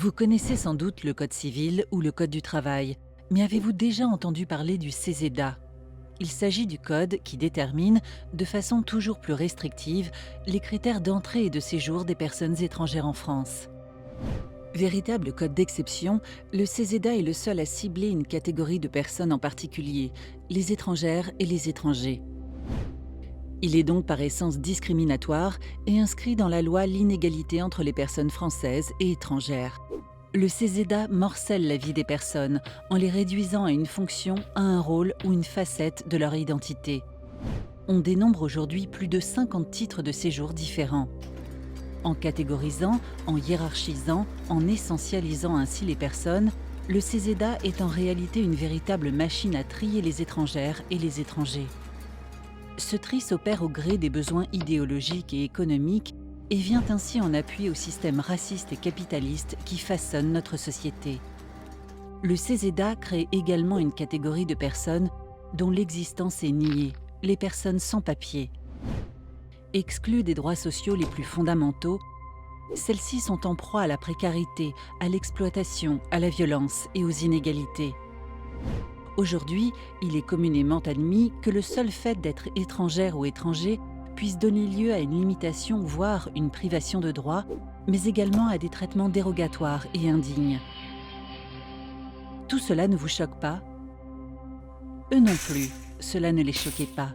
Vous connaissez sans doute le Code civil ou le Code du travail, mais avez-vous déjà entendu parler du CESEDA? Il s'agit du code qui détermine, de façon toujours plus restrictive, les critères d'entrée et de séjour des personnes étrangères en France. Véritable code d'exception, le CESEDA est le seul à cibler une catégorie de personnes en particulier, les étrangères et les étrangers. Il est donc par essence discriminatoire et inscrit dans la loi l'inégalité entre les personnes françaises et étrangères. Le CESEDA morcelle la vie des personnes en les réduisant à une fonction, à un rôle ou une facette de leur identité. On dénombre aujourd'hui plus de 50 titres de séjour différents. En catégorisant, en hiérarchisant, en essentialisant ainsi les personnes, le CESEDA est en réalité une véritable machine à trier les étrangères et les étrangers. Ce tri s'opère au gré des besoins idéologiques et économiques et vient ainsi en appui au système raciste et capitaliste qui façonne notre société. Le CESEDA crée également une catégorie de personnes dont l'existence est niée, les personnes sans papier. Exclues des droits sociaux les plus fondamentaux, celles-ci sont en proie à la précarité, à l'exploitation, à la violence et aux inégalités. Aujourd'hui, il est communément admis que le seul fait d'être étrangère ou étranger puisse donner lieu à une limitation, voire une privation de droits, mais également à des traitements dérogatoires et indignes. Tout cela ne vous choque pas? Eux non plus, cela ne les choquait pas.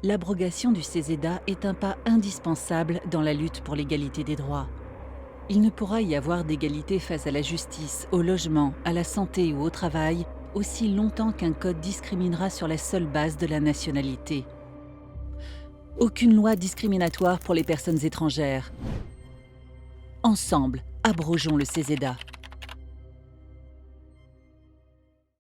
L'abrogation du CESEDA est un pas indispensable dans la lutte pour l'égalité des droits. Il ne pourra y avoir d'égalité face à la justice, au logement, à la santé ou au travail, aussi longtemps qu'un code discriminera sur la seule base de la nationalité. Aucune loi discriminatoire pour les personnes étrangères. Ensemble, abrogeons le CESEDA.